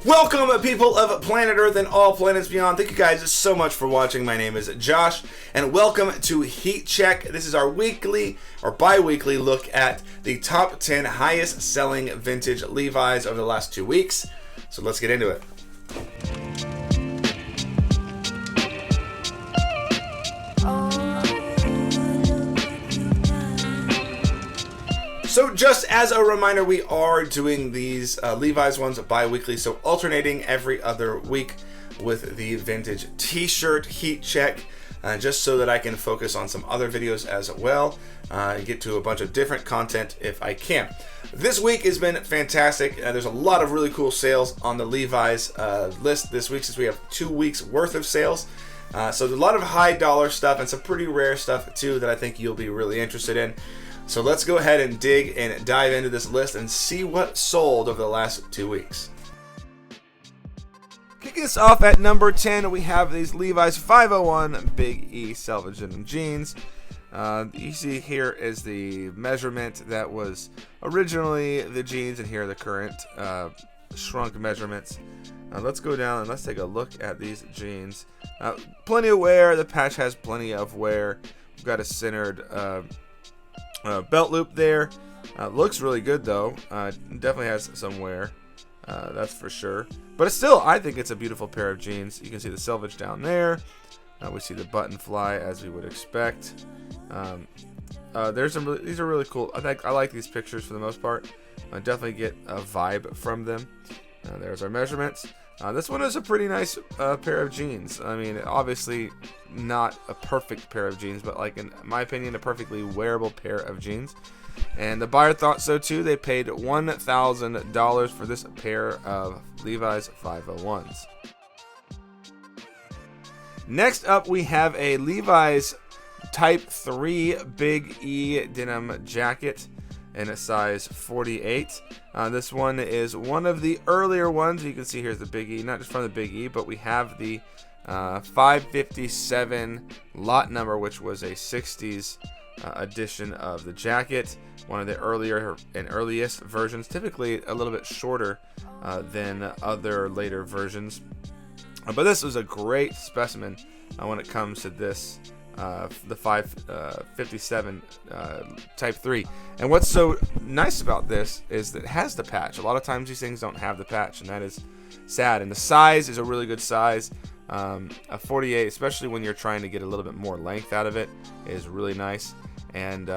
Welcome, people of planet Earth and all planets beyond. Thank you guys so much for watching. My name is Josh, and welcome to Heat Check. This is our weekly or bi-weekly look at the top 10 highest selling vintage Levi's over the last 2 weeks. So let's get into it. So just as a reminder, we are doing these Levi's ones bi-weekly, so alternating every other week with the vintage t-shirt heat check, just so that I can focus on some other videos as well, get to a bunch of different content if I can. This week has been fantastic. There's a lot of really cool sales on the Levi's list this week, since we have 2 weeks worth of sales. So there's a lot of high dollar stuff and some pretty rare stuff too that I think you'll be really interested in. So let's go ahead and dig and dive into this list and see what sold over the last 2 weeks. Kicking us off at number 10, we have these Levi's 501 Big E Selvage Denim Jeans. You see here is the measurement that was originally the jeans, and here are the current shrunk measurements. Let's go down and let's take a look at these jeans. Plenty of wear. The patch has plenty of wear. We've got a centered belt loop there. Looks really good though. Definitely has some wear, that's for sure. But it's still, I think it's a beautiful pair of jeans. You can see the selvage down there. We see the button fly as we would expect. There's some. These are really cool. I like these pictures for the most part. I definitely get a vibe from them. There's our measurements. This one is a pretty nice pair of jeans. I mean, obviously not a perfect pair of jeans, but like in my opinion, a perfectly wearable pair of jeans. And the buyer thought so too. They paid $1,000 for this pair of Levi's 501s. Next up, we have a Levi's Type 3 Big E denim jacket in a size 48. This one is one of the earlier ones. You can see here's the Big E, not just from the Big E, but we have the 557 lot number, which was a 60s edition of the jacket. One of the earlier and earliest versions, typically a little bit shorter than other later versions. But this was a great specimen when it comes to this. The 557 Type 3. And what's so nice about this is that it has the patch. A lot of times these things don't have the patch, and that is sad. And the size is a really good size. A 48, especially when you're trying to get a little bit more length out of it, is really nice. And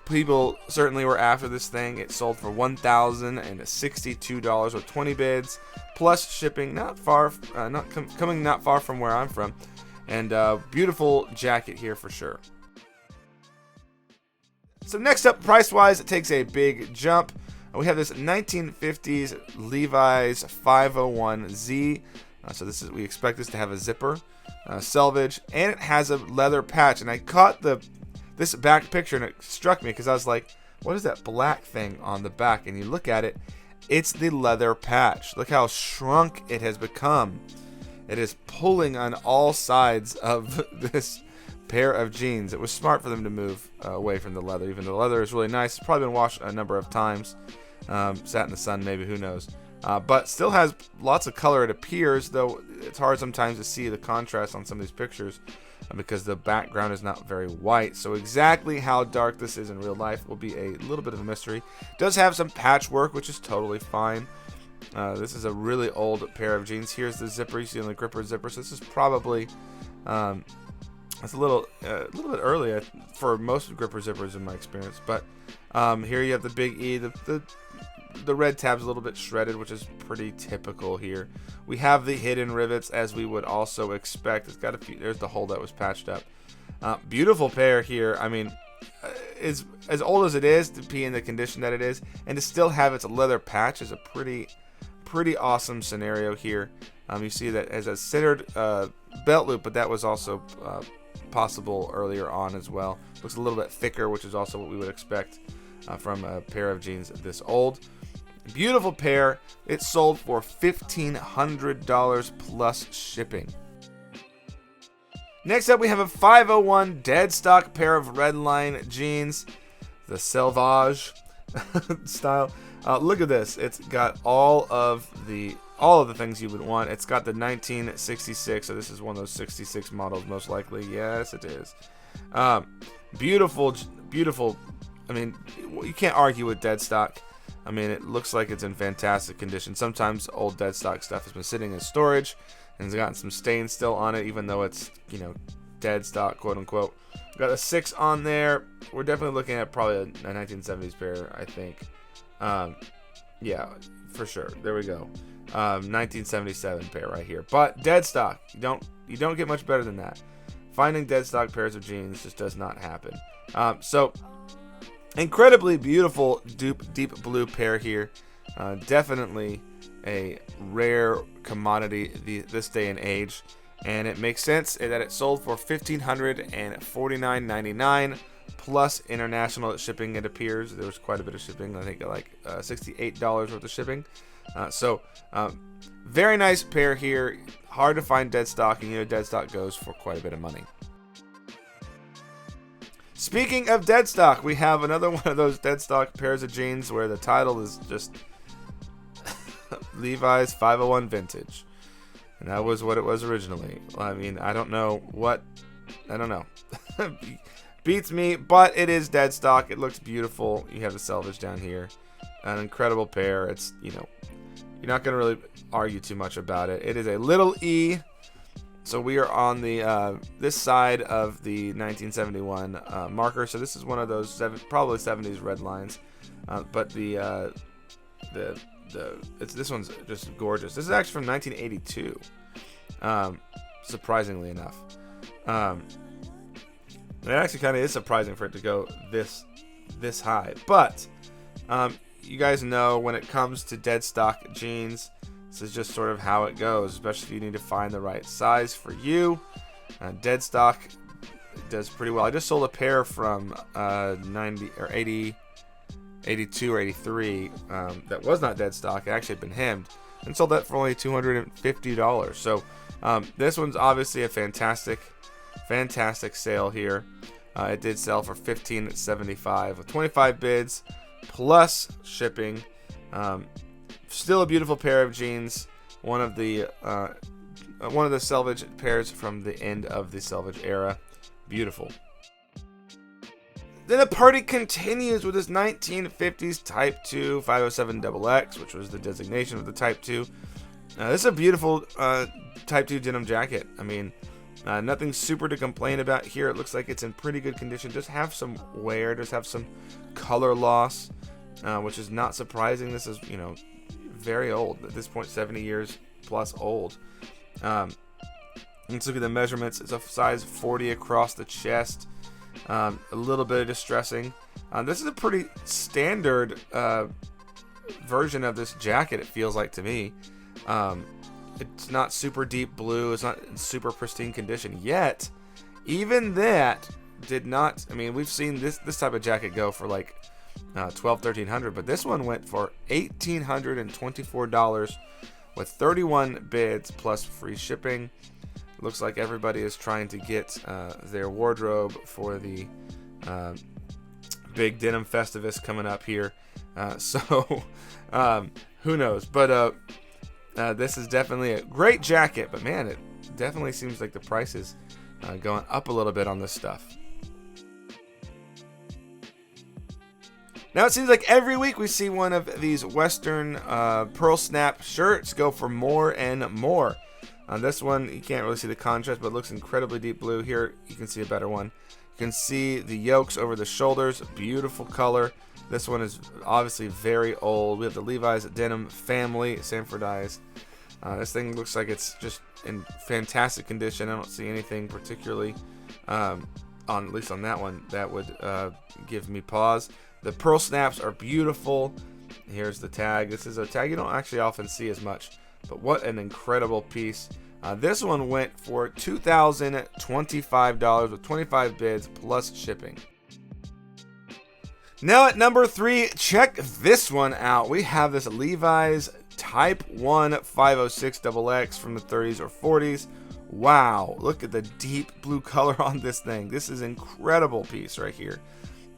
people certainly were after this thing. It sold for $1,062 with 20 bids plus shipping. Not far, coming not far from where I'm from. And beautiful jacket here for sure. So next up, price-wise, it takes a big jump. We have this 1950s Levi's 501Z. So we expect this to have a zipper, selvage, and it has a leather patch. And I caught this back picture, and it struck me because I was like, what is that black thing on the back? And you look at it, it's the leather patch. Look how shrunk it has become. It is pulling on all sides of this pair of jeans. It was smart for them to move away from the leather. Even though the leather is really nice. It's probably been washed a number of times. Sat in the sun, maybe, who knows. But still has lots of color, it appears, though it's hard sometimes to see the contrast on some of these pictures because the background is not very white. So exactly how dark this is in real life will be a little bit of a mystery. It does have some patchwork, which is totally fine. This is a really old pair of jeans. Here's the zipper. You see on the gripper zipper. So this is probably it's a little bit early for most gripper zippers in my experience. But here you have the Big E. The red tab's a little bit shredded, which is pretty typical here. We have the hidden rivets as we would also expect. It's got a few. There's the hole that was patched up. Beautiful pair here. I mean, as old as it is to be in the condition that it is, and to still have its leather patch is a pretty awesome scenario here. You see that as a centered belt loop, but that was also possible earlier on as well. Looks a little bit thicker, which is also what we would expect from a pair of jeans this old. Beautiful pair. It sold for $1,500 plus shipping. Next up, we have a 501 dead stock pair of Redline jeans, the Selvage style. Look at this. It's got all of the things you would want. It's got the 1966. So this is one of those 66 models, most likely. Yes, it is. Beautiful, beautiful. I mean, you can't argue with dead stock. I mean, it looks like it's in fantastic condition. Sometimes old dead stock stuff has been sitting in storage and it's gotten some stains still on it, even though it's, you know, dead stock, quote unquote. Got a 6 on there. We're definitely looking at probably a 1970s pair, I think. Yeah, for sure. There we go. 1977 pair right here. But dead stock, you don't get much better than that. Finding dead stock pairs of jeans just does not happen. So incredibly beautiful deep blue pair here. Definitely a rare commodity this day and age, and it makes sense that it sold for $1,549.99 plus international shipping. It appears there was quite a bit of shipping. I think like $68 worth of shipping. So very nice pair here. Hard to find dead stock, and you know dead stock goes for quite a bit of money. Speaking of dead stock, we have another one of those dead stock pairs of jeans where the title is just Levi's 501 Vintage. And that was what it was originally. I mean, I don't know. Beats me, but it is dead stock. It looks beautiful. You have the selvage down here. An incredible pair. It's, you know, you're not going to really argue too much about it. It is a little E. So we are on the this side of the 1971 marker. So this is one of those probably 70s red lines. But this one's just gorgeous. This is actually from 1982. Surprisingly enough. It actually kind of is surprising for it to go this high. But you guys know when it comes to dead stock jeans, this is just sort of how it goes, especially if you need to find the right size for you. Dead stock does pretty well. I just sold a pair from 90 or 80, 82 or 83 that was not dead stock. It actually had been hemmed and sold that for only $250. So this one's obviously a fantastic sale here. It did sell for $15.75 with 25 bids plus shipping. Still a beautiful pair of jeans. One of the selvage pairs from the end of the selvage era. Beautiful. Then the party continues with this 1950s Type 2 507XX, which was the designation of the Type 2. This is a beautiful Type 2 denim jacket. I mean, nothing super to complain about here. It looks like it's in pretty good condition. Just have some wear, just have some color loss, which is not surprising. This is, you know, very old at this point, 70 years plus old. Let's look at the measurements. It's a size 40 across the chest. A little bit of distressing. This is a pretty standard version of this jacket, it feels like to me. It's not super deep blue. It's not in super pristine condition yet. Even that did not. I mean, we've seen this type of jacket go for like $1,200-$1,300, but this one went for $1,824 with 31 bids plus free shipping. Looks like everybody is trying to get their wardrobe for the big denim festivus coming up here. So who knows? But this is definitely a great jacket. But man, it definitely seems like the price is going up a little bit on this stuff. Now it seems like every week we see one of these Western pearl snap shirts go for more and more. On this one, you can't really see the contrast, but it looks incredibly deep blue. Here, you can see a better one. You can see the yokes over the shoulders. Beautiful color. This one is obviously very old. We have the Levi's denim family, Sanfordized. This thing looks like it's just in fantastic condition. I don't see anything particularly, at least on that one, that would give me pause. The pearl snaps are beautiful. Here's the tag. This is a tag you don't actually often see as much. But what an incredible piece. This one went for $2,025 with 25 bids plus shipping. Now at number 3, check this one out. We have this Levi's Type 1 506XX from the 30s or 40s. Wow, look at the deep blue color on this thing. This is an incredible piece right here.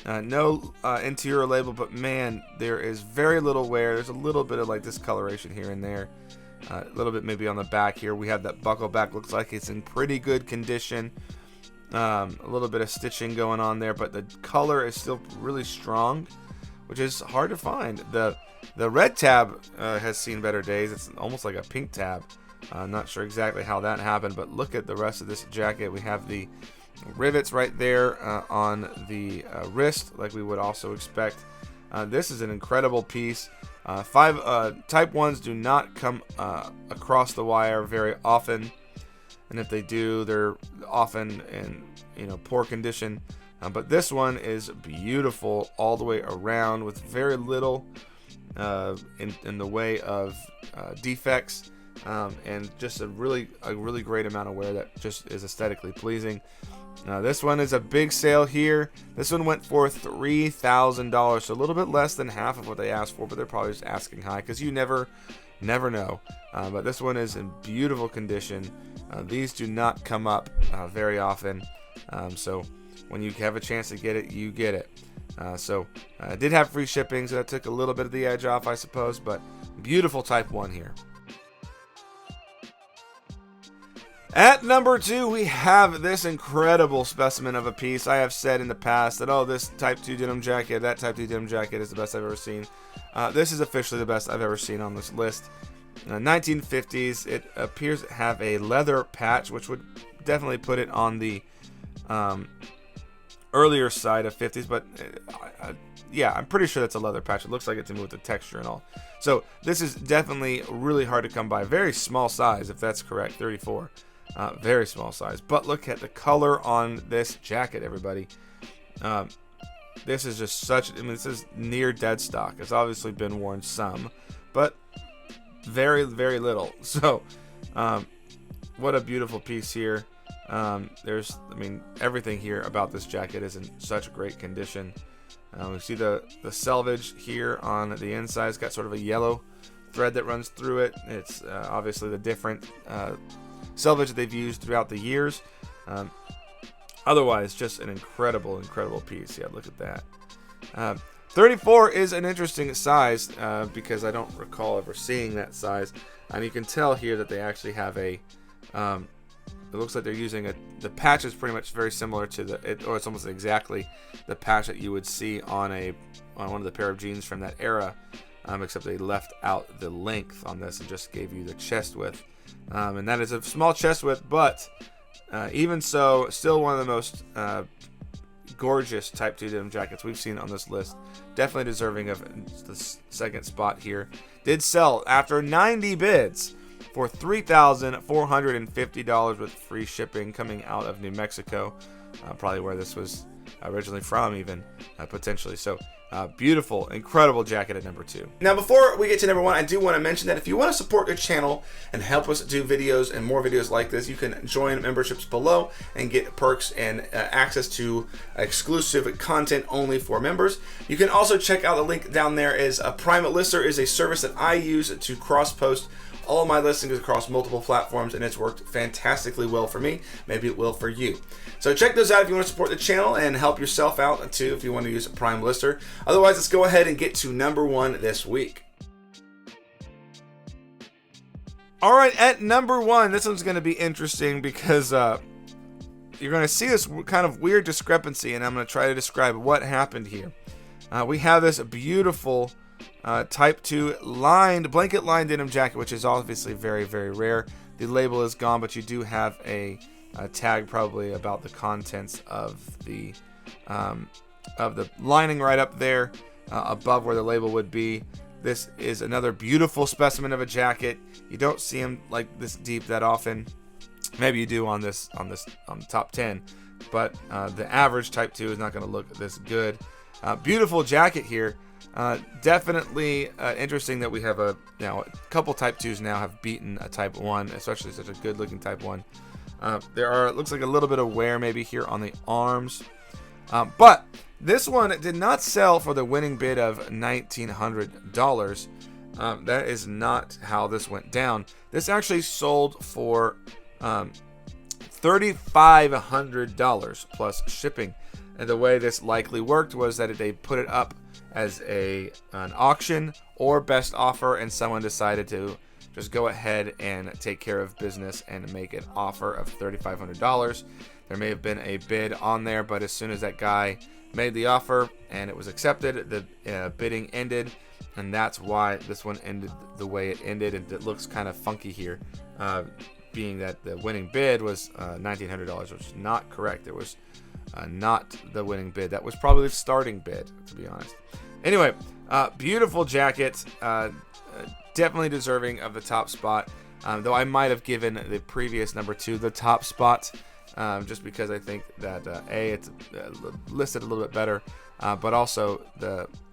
No interior label, but man, there is very little wear. There's a little bit of like discoloration here and there. A little bit maybe on the back here. We have that buckle back. Looks like it's in pretty good condition. A little bit of stitching going on there, but the color is still really strong, which is hard to find. The red tab has seen better days. It's almost like a pink tab. I'm not sure exactly how that happened, but look at the rest of this jacket. We have the rivets right there on the wrist, like we would also expect. This is an incredible piece. Type 1s do not come across the wire very often, and if they do, they're often in poor condition. But this one is beautiful all the way around with very little in the way of defects, and just a really great amount of wear that just is aesthetically pleasing. This one is a big sale here. This one went for $3,000, so a little bit less than half of what they asked for, but they're probably just asking high because you never know. But this one is in beautiful condition. These do not come up very often, so when you have a chance to get it, you get it. So I did have free shipping, so that took a little bit of the edge off, I suppose, but beautiful Type 1 here. At number 2, we have this incredible specimen of a piece. I have said in the past that, this Type 2 denim jacket, that Type 2 denim jacket is the best I've ever seen. This is officially the best I've ever seen on this list. 1950s, it appears to have a leather patch, which would definitely put it on the earlier side of 50s, but yeah, I'm pretty sure that's a leather patch. It looks like it's in with the texture and all. So this is definitely really hard to come by. Very small size, if that's correct, 34. Very small size, but look at the color on this jacket, everybody. This is just this is near dead stock. It's obviously been worn some, but very little. So what a beautiful piece here. Everything here about this jacket is in such great condition. We see the selvage here on the inside. It's got sort of a yellow thread that runs through it. It's obviously the different selvage that they've used throughout the years. Otherwise, just an incredible piece. Yeah, look at that. 34 is an interesting size because I don't recall ever seeing that size. And you can tell here that they actually have a. It looks like they're using the patch is pretty much very similar to or it's almost exactly the patch that you would see on one of the pair of jeans from that era, except they left out the length on this and just gave you the chest width. And that is a small chest width, but even so, still one of the most gorgeous Type 2 denim jackets we've seen on this list. Definitely deserving of the second spot here. Did sell after 90 bids for $3,450 with free shipping, coming out of New Mexico, probably where this was originally from, even potentially. So beautiful, incredible jacket at number 2. Now, before we get to number 1, I do want to mention that if you want to support the channel and help us do videos and more videos like this, you can join memberships below and get perks and access to exclusive content only for members. You can also check out the link down there. Is a Prime Lister is a service that I use to cross-post all my listings across multiple platforms, and it's worked fantastically well for me. Maybe it will for you. So check those out if you want to support the channel and help yourself out too if you want to use a Prime Lister. Otherwise, let's go ahead and get to number 1 this week. All right, at number 1, this one's going to be interesting because you're going to see this kind of weird discrepancy, and I'm going to try to describe what happened here. We have this beautiful Type 2 blanket lined denim jacket, which is obviously very rare. The label is gone, but you do have a tag probably about the contents of the lining right up there above where the label would be. This is another beautiful specimen of a jacket. You don't see them like this deep that often. Maybe you do on the top 10, but the average Type 2 is not going to look this good. Beautiful jacket here. Definitely interesting that we have a couple Type 2s now have beaten a Type 1, especially such a good looking Type 1. It looks like a little bit of wear maybe here on the arms, but this one did not sell for the winning bid of $1,900. That is not how this went down. This actually sold for $3,500 plus shipping. And the way this likely worked was that they put it up as an auction or best offer, and someone decided to just go ahead and take care of business and make an offer of $3,500. There may have been a bid on there, but as soon as that guy made the offer and it was accepted, the bidding ended, and that's why this one ended the way it ended. And it looks kind of funky here, being that the winning bid was $1,900, which is not correct. It was not the winning bid. That was probably the starting bid, to be honest. Anyway, beautiful jacket. Definitely deserving of the top spot, though I might have given the previous number 2 the top spot, just because I think that it's listed a little bit better, but also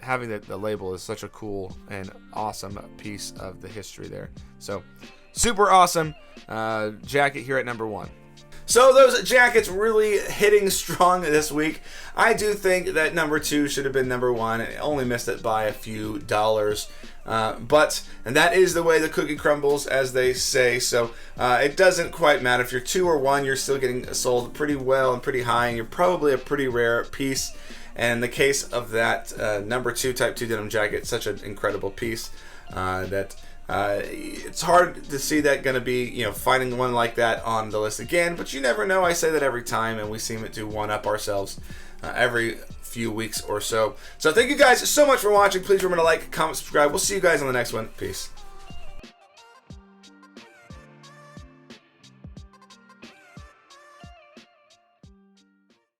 having the label is such a cool and awesome piece of the history there. So super awesome jacket here at number 1. So those jackets really hitting strong this week. I do think that number 2 should have been number 1. It only missed it by a few dollars. And that is the way the cookie crumbles, as they say. So it doesn't quite matter. If you're 2 or 1, you're still getting sold pretty well and pretty high, and you're probably a pretty rare piece. And in the case of that number 2 Type 2 denim jacket, such an incredible piece that it's hard to see that going to be, finding one like that on the list again, but you never know. I say that every time, and we seem to one-up ourselves every few weeks or so. So thank you guys so much for watching. Please remember to like, comment, subscribe. We'll see you guys on the next one. Peace.